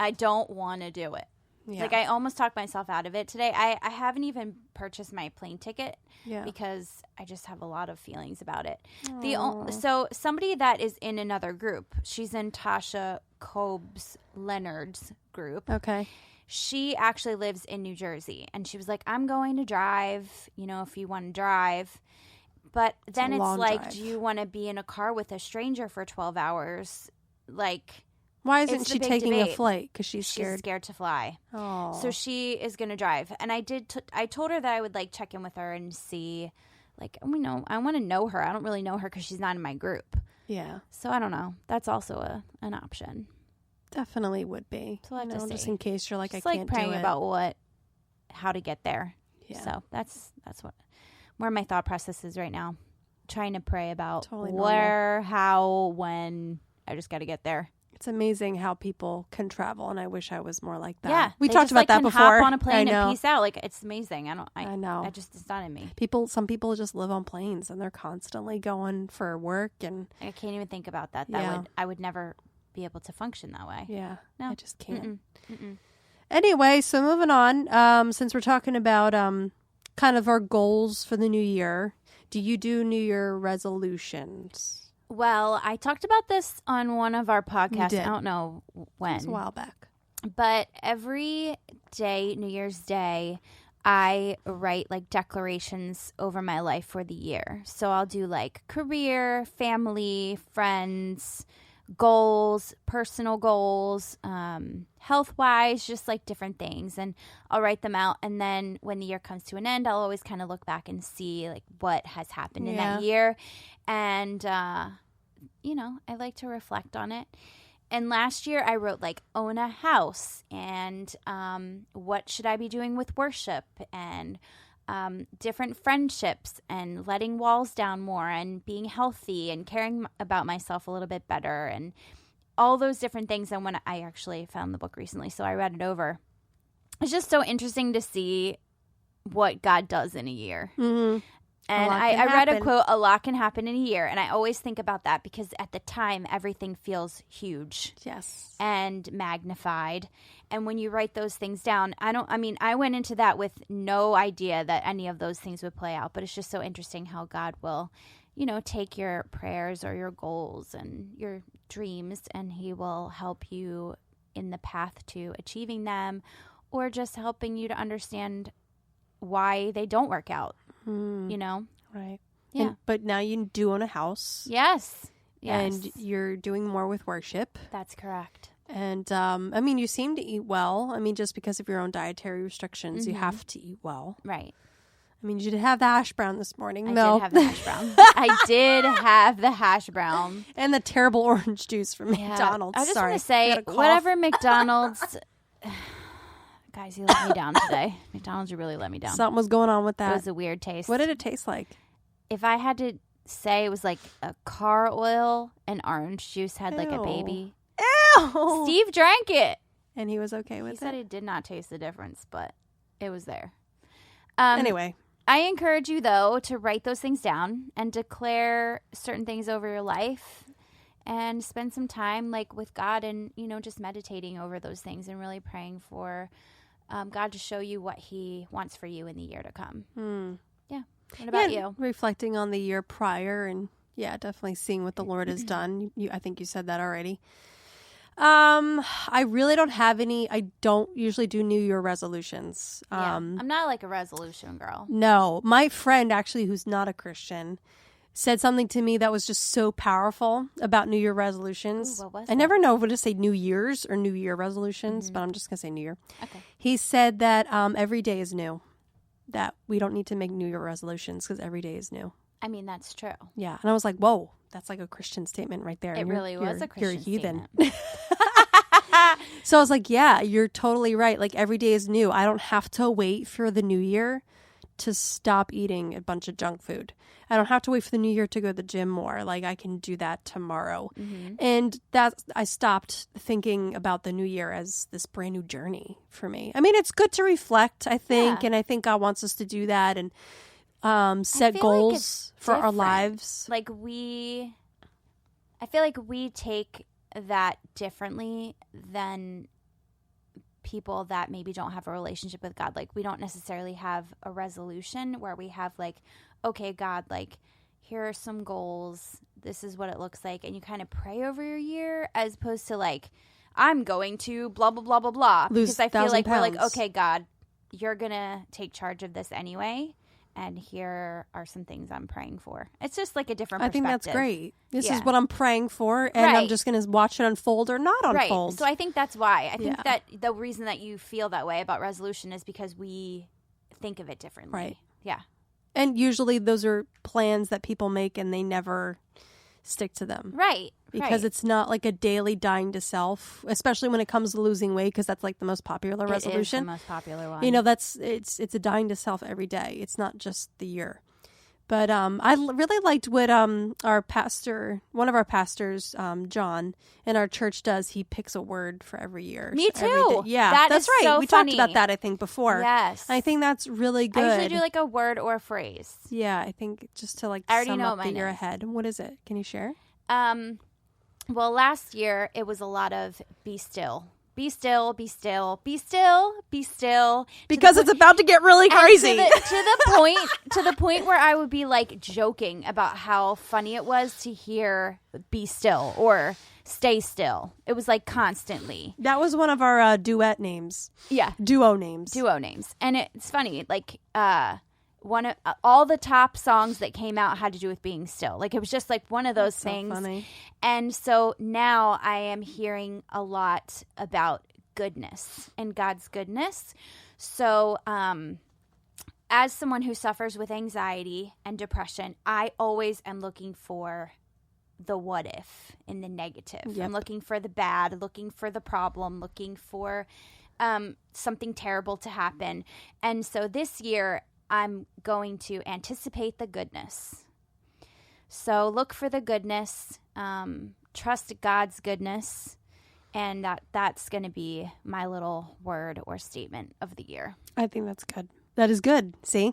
I don't want to do it. Yeah. Like, I almost talked myself out of it today. I haven't even purchased my plane ticket because I just have a lot of feelings about it. So somebody that is in another group, she's in Tasha Leonard's group. Okay. She actually lives in New Jersey. And she was like, I'm going to drive, if you want to drive. But then it's like, drive. Do you want to be in a car with a stranger for 12 hours? Like... Why isn't she taking a flight? Because she's scared. She's scared to fly. Oh. So she is going to drive. And I told her that I would, like, check in with her and see, like, I want to know her. I don't really know her because she's not in my group. Yeah. So I don't know. That's also an option. Definitely would be. So I'll have to see. Just in case you're like, just I can't do it. Like praying about how to get there. Yeah. So that's where my thought process is right now. Trying to pray about where, how, when. I just got to get there. It's amazing how people can travel, and I wish I was more like that. Yeah, we talked about that before. Hop on a plane and peace out. Like, it's amazing. I know. It's not in me. Some people just live on planes, and they're constantly going for work, and I can't even think about that. I would never be able to function that way. Yeah, no, I just can't. Mm-mm. Anyway, so moving on. Since we're talking about kind of our goals for the new year, do you do New Year resolutions? Well, I talked about this on one of our podcasts. I don't know when. It was a while back. But every day, New Year's Day, I write like declarations over my life for the year. So I'll do like career, family, friends, goals, personal goals, health-wise, just like different things. And I'll write them out. And then when the year comes to an end, I'll always kind of look back and see like what has happened in that year. And, I like to reflect on it. And last year I wrote like own a house and what should I be doing with worship and different friendships and letting walls down more and being healthy and caring about myself a little bit better and all those different things. And when I actually found the book recently, so I read it over. It's just so interesting to see what God does in a year. Mm-hmm. And I read a quote, a lot can happen in a year. And I always think about that because at the time, everything feels huge. Yes. And magnified. And when you write those things down, I went into that with no idea that any of those things would play out. But it's just so interesting how God will, take your prayers or your goals and your dreams, and he will help you in the path to achieving them or just helping you to understand why they don't work out. Right. Yeah. But now you do own a house. Yes. And you're doing more with worship. That's correct. And, you seem to eat well. Just because of your own dietary restrictions, you have to eat well. Right. You did have the hash brown this morning. I did have the hash brown. I did have the hash brown. And the terrible orange juice from McDonald's. I just want to say, whatever McDonald's... Guys, you let me down today. McDonald's, you really let me down. Something was going on with that. It was a weird taste. What did it taste like? If I had to say, it was like a car oil and orange juice had like a baby. Ew! Steve drank it. And he was okay with it? He said he did not taste the difference, but it was there. Anyway. I encourage you, though, to write those things down and declare certain things over your life and spend some time like with God and, just meditating over those things and really praying for God to show you what he wants for you in the year to come. Yeah. What about you? Reflecting on the year prior and, definitely seeing what the Lord has done. I think you said that already. I really don't have any. I don't usually do New Year resolutions. I'm not like a resolution girl. No. My friend, actually, who's not a Christian, said something to me that was just so powerful about New Year resolutions. Ooh, what was I never know what to say, New Year's or New Year resolutions, but I'm just going to say New Year. Okay. He said that every day is new, that we don't need to make New Year resolutions because every day is new. That's true. Yeah. And I was like, whoa, that's like a Christian statement right there. It really was a Christian heathen. statement. So I was like, yeah, you're totally right. Like every day is new. I don't have to wait for the new year to stop eating a bunch of junk food. I don't have to wait for the new year to go to the gym more. Like I can do that tomorrow. Mm-hmm. And I stopped thinking about the new year as this brand new journey for me. It's good to reflect, I think. Yeah. And I think God wants us to do that and set goals for our lives. I feel like we take that differently than people that maybe don't have a relationship with God. Like, we don't necessarily have a resolution where we have like, okay, God, like, here are some goals. This is what it looks like. And you kind of pray over your year, as opposed to like, I'm going to blah, blah, blah, blah, blah. Lose because I feel like pounds. we're like, okay, God, you're going to take charge of this anyway. And here are some things I'm praying for. It's just like a different perspective. I think that's great. This is what I'm praying for, and I'm just going to watch it unfold or not unfold. Right. So I think that's why. I think that the reason that you feel that way about resolution is because we think of it differently. Right. Yeah. And usually those are plans that people make and they never stick to them. Right. Because it's not like a daily dying to self, especially when it comes to losing weight, because that's like the most popular resolution. It is the most popular one. You know, it's a dying to self every day. It's not just the year. But I really liked what one of our pastors, John, in our church does. He picks a word for every year. Me every too. day. Yeah, that that's is right. so We funny. talked about that, I think, before. Yes. I think that's really good. I usually do like a word or a phrase. Yeah, I think just to like I already sum know up what the mine year is. ahead. What is it? Can you share? Well, last year it was a lot of be still. Be still, be still, be still, be still. Because it's about to get really crazy. To the point where I would be like joking about how funny it was to hear be still or stay still. It was like constantly. That was one of our duet names. Yeah. Duo names. And it's funny, like one of all the top songs that came out had to do with being still. Like, it was just like one of those things. Funny. And so now I am hearing a lot about goodness and God's goodness. So as someone who suffers with anxiety and depression, I always am looking for the what if in the negative. Yep. I'm looking for the bad, looking for the problem, looking for something terrible to happen. And so this year I'm going to anticipate the goodness. So look for the goodness, trust God's goodness, and that's going to be my little word or statement of the year. I think that's good. That is good. See?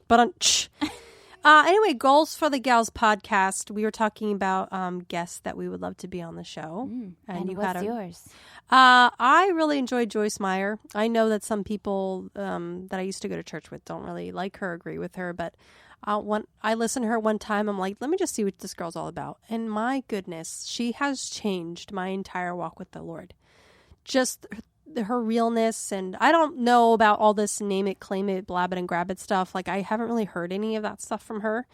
But anyway, goals for the Gals podcast. We were talking about guests that we would love to be on the show. And you what's had yours? I really enjoyed Joyce Meyer. I know that some people that I used to go to church with don't really like her, agree with her, but I listened to her one time. I'm like, let me just see what this girl's all about. And my goodness, she has changed my entire walk with the Lord. Just her realness, and I don't know about all this name it, claim it, blab it, and grab it stuff. Like, I haven't really heard any of that stuff from her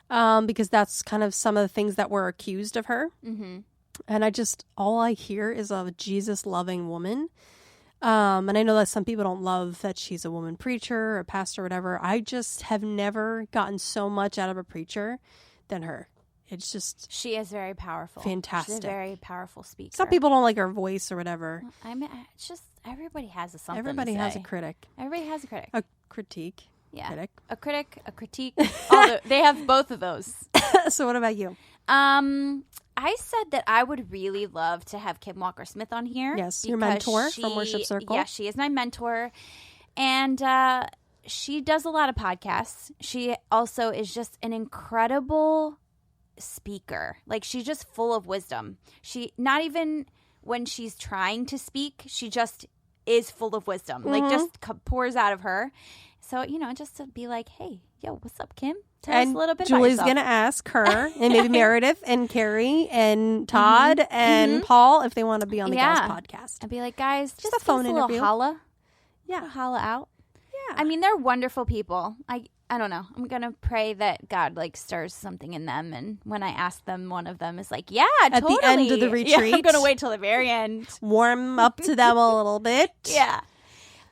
because that's kind of some of the things that were accused of her. Mm-hmm. And all I hear is a Jesus-loving woman. And I know that some people don't love that she's a woman preacher or pastor or whatever. I just have never gotten so much out of a preacher than her. It's just... She is very powerful. Fantastic. She's a very powerful speaker. Some people don't like her voice or whatever. I mean, it's just everybody has a something Everybody to say. has a critic. Everybody has a critic. A critique. Yeah. Critic. A critic, a critique. They have both of those. So what about you? I said that I would really love to have Kim Walker-Smith on here. Yes, your mentor from Worship Circle. Yeah, she is my mentor. And she does a lot of podcasts. She also is just an incredible speaker. Like, she's just full of wisdom. She, not even when she's trying to speak, she just is full of wisdom. Mm-hmm. Like, just pours out of her. So, just to be like, hey, yo, what's up, Kim? Tell us a little bit Julie's about going yourself. to ask her and maybe Meredith and Carrie and Todd and Paul if they want to be on the Gals podcast. I'd be like, guys, just a phone give us a little interview. holla. Yeah. Holla out. Yeah. I mean, they're wonderful people. I don't know. I'm going to pray that God stirs something in them. And when I ask them, one of them is like, yeah, totally. At the end of the retreat. Yeah, I'm going to wait till the very end. Warm up to them a little bit. Yeah.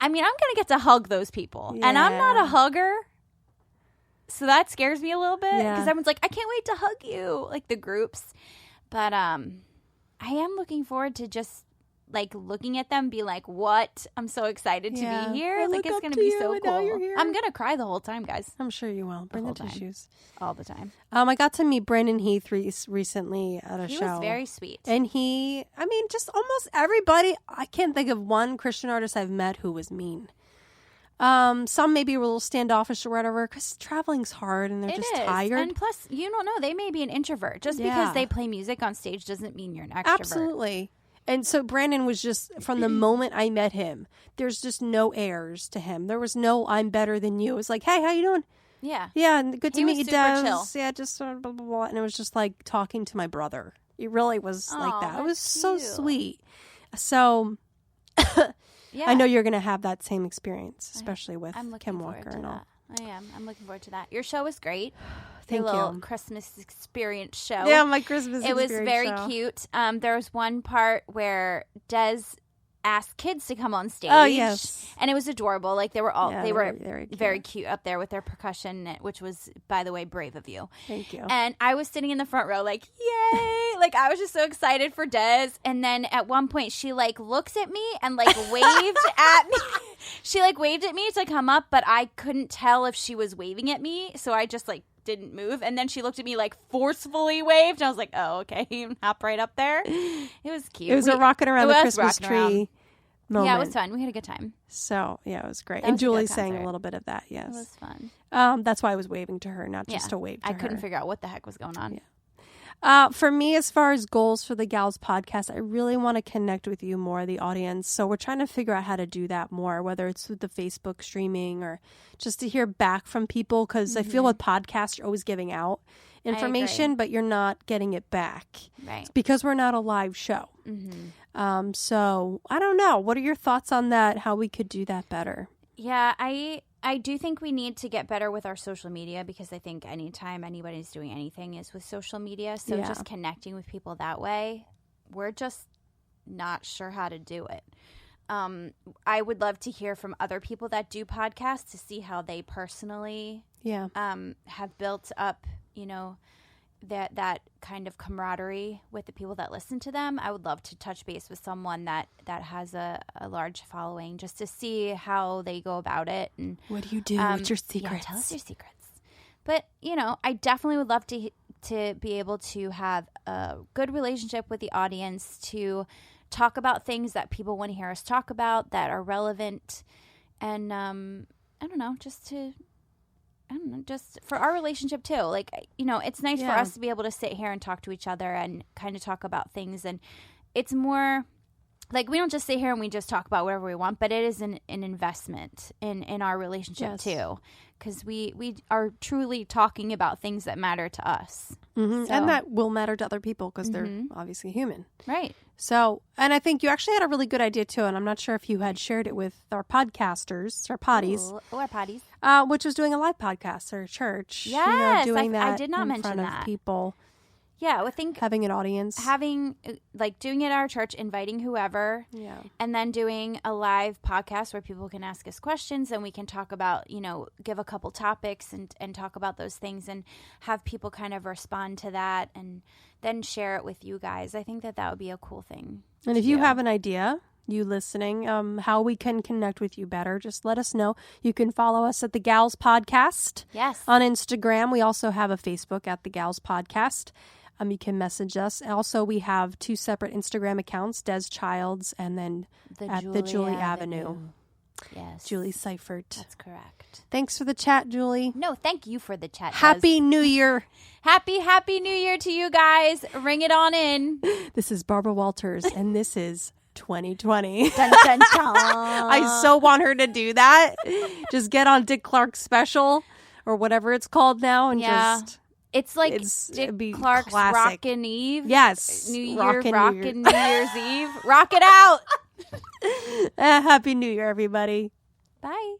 I mean, I'm going to get to hug those people. And I'm not a hugger. So that scares me a little bit because everyone's like, I can't wait to hug you, like the groups. But I am looking forward to just looking at them, be like, what? I'm so excited to be here. I Like, look it's up going to to be you so and now cool. you're here. I'm going to cry the whole time, guys. I'm sure you will. Bring the whole time. tissues. All the time. I got to meet Brandon Heath recently at a show. He was very sweet. And just almost everybody, I can't think of one Christian artist I've met who was mean. Some maybe were a little standoffish or whatever because traveling's hard and they're just tired. And plus, you don't know, they may be an introvert. Just because they play music on stage doesn't mean you're an extrovert. Absolutely. And so Brandon was just, from the moment I met him, there's just no airs to him. There was no, I'm better than you. It was like, hey, how you doing? Yeah. Yeah, good to meet you, Dez. Chill. Yeah, just sort of blah, blah, blah. And it was just like talking to my brother. It really was like that. It was so sweet. So yeah. I know you're going to have that same experience, especially with Kim Walker and all. I am. I'm looking forward to that. Your show was great. Thank Your you. little Christmas experience show. Yeah, my Christmas experience show. It was very show. cute. There was one part where Dez asked kids to come on stage. Oh, yes. And it was adorable. Like, they were all, they were very cute up there with their percussion, which was, by the way, brave of you. Thank you. And I was sitting in the front row like, yay! Like, I was just so excited for Dez. And then at one point, she, like, looks at me and, like, waved at me. She, like, waved at me to come up, but I couldn't tell if she was waving at me. So I just, like, didn't move. And then she looked at me, like, forcefully waved. And I was like, oh, okay. Hop right up there. It was cute. It was a rocking around the Christmas tree moment. Yeah, it was fun. We had a good time. So, yeah, it was great. And Julie sang a little bit of that, yes. It was fun. That's why I was waving to her, not just to wave to her. I couldn't figure out what the heck was going on. Yeah. For me, as far as goals for the Gals podcast, I really want to connect with you more, the audience. So we're trying to figure out how to do that more, whether it's with the Facebook streaming or just to hear back from people. Because I feel with podcasts, you're always giving out information, but you're not getting it back. Right. It's because we're not a live show. So I don't know. What are your thoughts on that? How we could do that better? Yeah, I do think we need to get better with our social media, because I think anytime anybody's doing anything is with social media. So just connecting with people that way, we're just not sure how to do it. I would love to hear from other people that do podcasts to see how they personally have built up, that kind of camaraderie with the people that listen to them. I would love to touch base with someone that has a large following, just to see how they go about it. And what do you do? What's your secrets? Yeah, tell us your secrets. But, I definitely would love to be able to have a good relationship with the audience, to talk about things that people want to hear us talk about that are relevant. And, I don't know, just for our relationship too. Like, it's nice for us to be able to sit here and talk to each other and kind of talk about things. And it's more like, we don't just sit here and we just talk about whatever we want, but it is an investment in our relationship too. Because we are truly talking about things that matter to us. So. And that will matter to other people, because they're obviously human. Right. So, and I think you actually had a really good idea too, and I'm not sure if you had shared it with our podcasters, our potties. Our potties. Which was doing a live podcast or church. Yes, doing that I did not in mention front that. of people. Yeah, I think having an audience. Having, doing it at our church, inviting whoever. Yeah. And then doing a live podcast where people can ask us questions, and we can talk about, give a couple topics and talk about those things, and have people kind of respond to that and then share it with you guys. I think that would be a cool thing. And if you have an idea, you listening, how we can connect with you better, just let us know. You can follow us at The Gals Podcast. Yes. On Instagram. We also have a Facebook at The Gals Podcast. You can message us. Also, we have 2 separate Instagram accounts, Des Childs and then the Julie Avenue. Yes. Julie Seifert. That's correct. Thanks for the chat, Julie. No, thank you for the chat. Happy New Year. Happy New Year to you guys. Ring it on in. This is Barbara Walters, and this is 2020. Dun, dun, dun. I so want her to do that. Just get on Dick Clark's special or whatever it's called now, and just... It's like Dick Clark's classic. Rockin' Eve. Yes. New Year's Eve. Rock it out. Happy New Year, everybody. Bye.